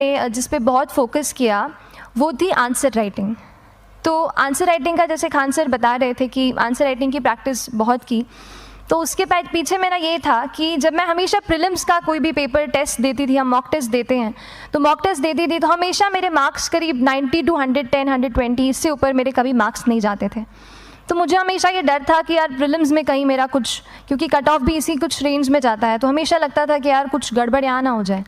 जिस पे बहुत फोकस किया वो थी आंसर राइटिंग। तो आंसर राइटिंग का जैसे खान सर बता रहे थे कि आंसर राइटिंग की प्रैक्टिस बहुत की, तो उसके पीछे मेरा ये था कि जब मैं हमेशा प्रीलिम्स का कोई भी पेपर टेस्ट देती थी, हम मॉक टेस्ट देते हैं, तो मॉक टेस्ट देती थी तो हमेशा मेरे मार्क्स करीब 90 to 110, 120, इससे ऊपर मेरे कभी मार्क्स नहीं जाते थे। तो मुझे हमेशा ये डर था कि यार प्रीलिम्स में कहीं मेरा कुछ, क्योंकि कट ऑफ भी इसी कुछ रेंज में जाता है, तो हमेशा लगता था कि यार कुछ गड़बड़ यहाँ ना हो जाए।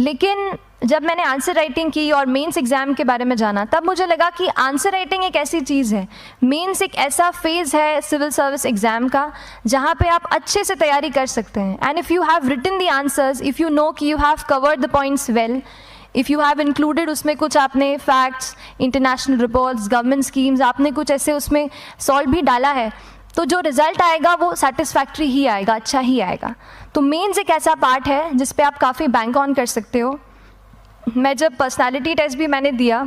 लेकिन जब मैंने आंसर राइटिंग की और मेंस एग्ज़ाम के बारे में जाना, तब मुझे लगा कि आंसर राइटिंग एक ऐसी चीज़ है, मेंस एक ऐसा फेज़ है सिविल सर्विस एग्ज़ाम का जहाँ पे आप अच्छे से तैयारी कर सकते हैं। And if you have written the answers, if you know कि you have covered the points well, if you have included उसमें कुछ आपने facts, international reports, government schemes, आपने कुछ ऐसे उसमें सॉल्व भी डाला है, तो जो रिज़ल्ट आएगा वो सेटिस्फैक्ट्री ही आएगा, अच्छा ही आएगा। तो मेंस एक ऐसा पार्ट है जिस पे आप काफ़ी बैंक ऑन कर सकते हो। मैं जब पर्सनालिटी टेस्ट भी मैंने दिया,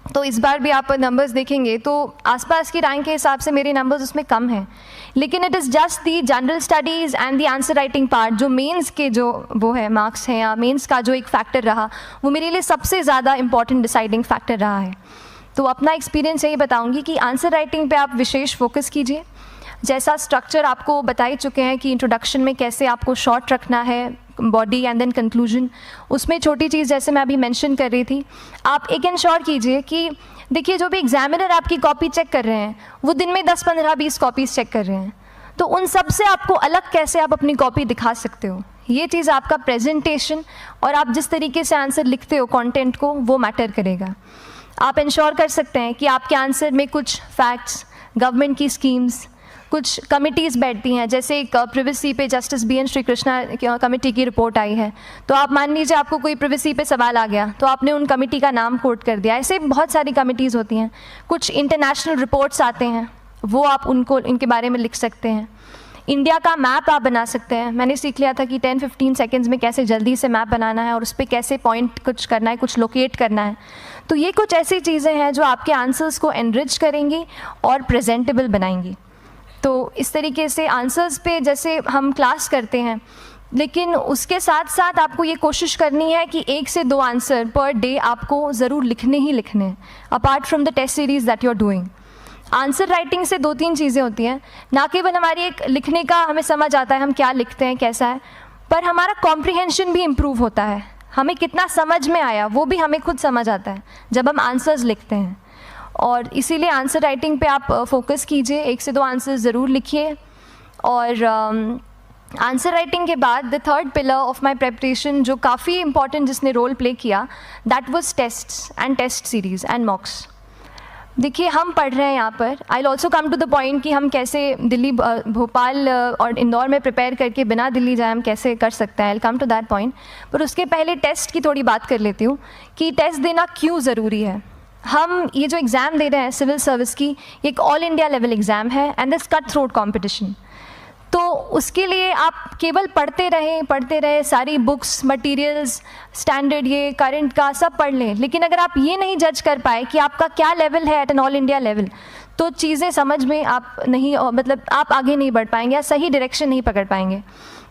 तो इस बार भी आप नंबर्स देखेंगे तो आसपास की रैंक के हिसाब से मेरे नंबर्स उसमें कम हैं, लेकिन it is just the general studies and the answer writing part, जो मेंस के जो वो है मार्क्स हैं या मेंस का जो एक फैक्टर रहा, वो मेरे लिए सबसे ज़्यादा इंपॉर्टेंट डिसाइडिंग फैक्टर रहा है। तो अपना एक्सपीरियंस यही बताऊँगी कि आंसर राइटिंग पर आप विशेष फोकस कीजिए। जैसा स्ट्रक्चर आपको बता ही चुके हैं कि इंट्रोडक्शन में कैसे आपको शॉर्ट रखना है, बॉडी एंड देन कंक्लूजन, उसमें छोटी चीज़ जैसे मैं अभी मेंशन कर रही थी, आप एक इंश्योर कीजिए कि देखिए जो भी एग्जामिनर आपकी कॉपी चेक कर रहे हैं वो दिन में 10, 15, 20 कॉपीज़ चेक कर रहे हैं, तो उन सब से आपको अलग कैसे आप अपनी कॉपी दिखा सकते हो, ये चीज़ आपका प्रेजेंटेशन और आप जिस तरीके से आंसर लिखते हो कंटेंट को, वो मैटर करेगा। आप इंश्योर कर सकते हैं कि आपके आंसर में कुछ फैक्ट्स, गवर्नमेंट की स्कीम्स, कुछ कमिटीज़ बैठती हैं, जैसे एक प्रिवेसी पे justice BN Shri Krishna committee की रिपोर्ट आई है, तो आप मान लीजिए आपको कोई प्रिवेसी पे सवाल आ गया तो आपने उन कमेटी का नाम कोट कर दिया। ऐसे बहुत सारी कमिटीज़ होती हैं। कुछ इंटरनेशनल रिपोर्ट्स आते हैं, वो आप उनको इनके बारे में लिख सकते हैं। इंडिया का मैप आप बना सकते हैं। मैंने सीख लिया था कि 10-15 सेकेंड्स में कैसे जल्दी से मैप बनाना है और उस पर कैसे पॉइंट कुछ करना है, कुछ लोकेट करना है। तो ये कुछ ऐसी चीज़ें हैं जो आपके आंसर्स को एनरिच करेंगी और प्रेजेंटेबल बनाएंगी। तो इस तरीके से आंसर्स पे जैसे हम क्लास करते हैं, लेकिन उसके साथ साथ आपको ये कोशिश करनी है कि 1 से 2 आंसर पर डे आपको ज़रूर लिखने ही लिखने हैं, apart from the test series that you are doing. Answer writing से 2-3 चीज़ें होती हैं, ना केवल हमारी एक लिखने का हमें समझ आता है हम क्या लिखते हैं कैसा है, पर हमारा कॉम्प्रिहेंशन भी इम्प्रूव होता है। हमें कितना समझ में आया वो भी हमें खुद समझ आता है जब हम आंसर्स लिखते हैं। और इसीलिए आंसर राइटिंग पे आप फोकस कीजिए, 1 से 2 आंसर ज़रूर लिखिए। और आंसर राइटिंग के बाद the third pillar of my preparation जो काफ़ी इंपॉर्टेंट जिसने रोल प्ले किया, that was tests and test series and mocks. देखिए हम पढ़ रहे हैं यहाँ पर, I will also come to the point कि हम कैसे दिल्ली, भोपाल और इंदौर में प्रिपेयर करके बिना दिल्ली जाए हम कैसे कर सकते हैं, I will come to that point. पर उसके पहले टेस्ट की थोड़ी बात कर लेती हूँ कि टेस्ट देना क्यों ज़रूरी है। हम ये जो एग्ज़ाम दे रहे हैं सिविल सर्विस की, ये एक ऑल इंडिया लेवल एग्ज़ाम है and this cut throat competition. तो उसके लिए आप केवल पढ़ते रहें, सारी बुक्स, मटेरियल्स, स्टैंडर्ड ये करंट का सब पढ़ लें, लेकिन अगर आप ये नहीं जज कर पाए कि आपका क्या लेवल है at an all India level, तो चीज़ें समझ में आप नहीं, मतलब आप आगे नहीं बढ़ पाएंगे या सही डायरेक्शन नहीं पकड़ पाएंगे।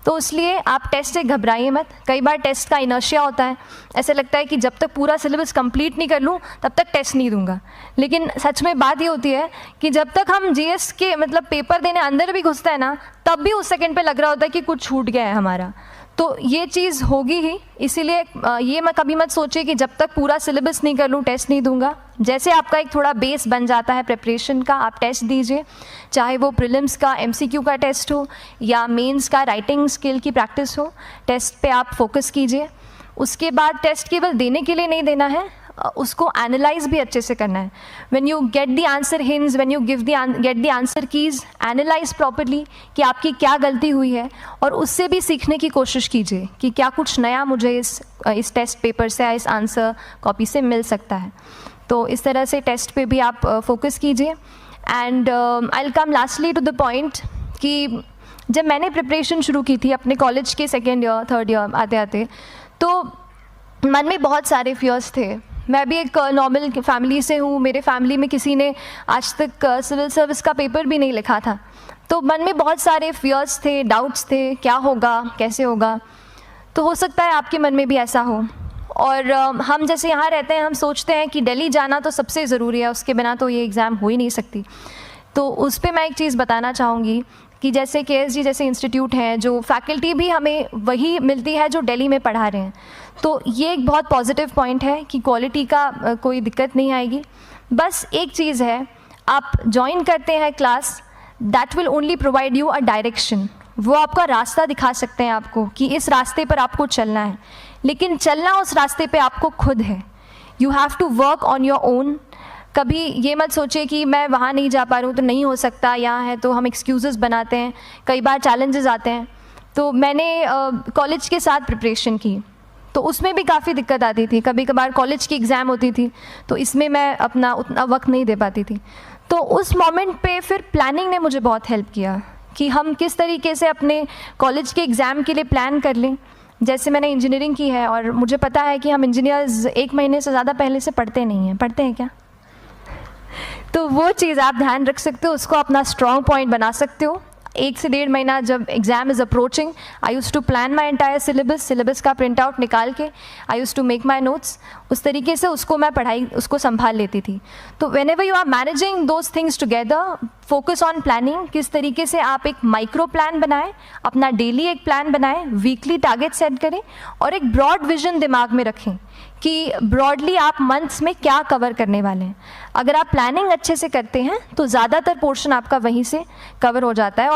तो इसलिए आप टेस्ट से घबराइए मत। कई बार टेस्ट का इनर्शिया होता है, ऐसे लगता है कि जब तक पूरा सिलेबस कंप्लीट नहीं कर लूँ तब तक टेस्ट नहीं दूंगा, लेकिन सच में बात ये होती है कि जब तक हम GS के मतलब पेपर देने अंदर भी घुसते हैं ना, तब भी उस सेकंड पे लग रहा होता है कि कुछ छूट गया है हमारा। तो ये चीज़ होगी ही, इसीलिए ये मैं कभी मत सोचिए कि जब तक पूरा सिलेबस नहीं कर लूँ टेस्ट नहीं दूंगा। जैसे आपका एक थोड़ा बेस बन जाता है प्रिपरेशन का, आप टेस्ट दीजिए, चाहे वो प्रीलिम्स का MCQ का टेस्ट हो या मेंस का राइटिंग स्किल की प्रैक्टिस हो, टेस्ट पे आप फोकस कीजिए। उसके बाद टेस्ट केवल देने के लिए नहीं देना है, उसको एनालाइज भी अच्छे से करना है। When you get the answer hints, when you get the answer keys, analyse properly कि आपकी क्या गलती हुई है और उससे भी सीखने की कोशिश कीजिए कि क्या कुछ नया मुझे इस टेस्ट पेपर से या इस आंसर कॉपी से मिल सकता है। तो इस तरह से टेस्ट पे भी आप फोकस कीजिए। And I will come lastly to the point कि जब मैंने प्रिपरेशन शुरू की थी अपने कॉलेज के 2nd ईयर 3rd ईयर आते आते, तो मन में बहुत सारे फियर्स थे। मैं भी एक नॉर्मल फैमिली से हूँ, मेरे फैमिली में किसी ने आज तक सिविल सर्विस का पेपर भी नहीं लिखा था, तो मन में बहुत सारे फियर्स थे, डाउट्स थे, क्या होगा, कैसे होगा। तो हो सकता है आपके मन में भी ऐसा हो। और हम जैसे यहाँ रहते हैं, हम सोचते हैं कि दिल्ली जाना तो सबसे ज़रूरी है, उसके बिना तो ये एग्ज़ाम हो ही नहीं सकती। तो उस पर मैं एक चीज़ बताना चाहूँगी कि जैसे KSG जैसे इंस्टीट्यूट हैं, जो फैकल्टी भी हमें वही मिलती है जो दिल्ली में पढ़ा रहे हैं। तो ये एक बहुत पॉजिटिव पॉइंट है कि क्वालिटी का कोई दिक्कत नहीं आएगी। बस एक चीज़ है, आप ज्वाइन करते हैं class, that will only provide you a direction. वो आपका रास्ता दिखा सकते हैं आपको कि इस रास्ते पर आपको चलना है, लेकिन चलना उस रास्ते पे आपको खुद है। You have to work on your own. कभी ये मत सोचिए कि मैं वहाँ नहीं जा पा रहा हूँ तो नहीं हो सकता, यहाँ है, तो हम एक्सक्यूज़ेस बनाते हैं। कई बार चैलेंजेस आते हैं। तो मैंने कॉलेज के साथ प्रिपरेशन की, तो उसमें भी काफ़ी दिक्कत आती थी। कभी कभार कॉलेज की एग्ज़ाम होती थी तो इसमें मैं अपना उतना वक्त नहीं दे पाती थी। तो उस मोमेंट पे फिर प्लानिंग ने मुझे बहुत हेल्प किया कि हम किस तरीके से अपने कॉलेज के एग्ज़ाम के लिए प्लान कर लें। जैसे मैंने इंजीनियरिंग की है और मुझे पता है कि हम इंजीनियर्स 1 महीने से ज़्यादा पहले से पढ़ते नहीं हैं। पढ़ते हैं क्या? तो वो चीज़ आप ध्यान रख सकते हो, उसको अपना स्ट्रॉन्ग पॉइंट बना सकते हो। 1 से 1.5 महीना जब exam is approaching, I use to plan my entire syllabus का प्रिंट आउट निकाल के I use to make my notes. उस तरीके से उसको मैं उसको संभाल लेती थी। तो whenever you are managing those things together, focus on planning. किस तरीके से आप एक माइक्रो प्लान बनाएं, अपना डेली एक प्लान बनाएं, वीकली टारगेट सेट करें और एक ब्रॉड विजन दिमाग में रखें कि ब्रॉडली आप मंथ्स में क्या कवर करने वाले हैं। अगर आप प्लानिंग अच्छे से करते हैं तो ज़्यादातर पोर्शन आपका वहीं से कवर हो जाता है।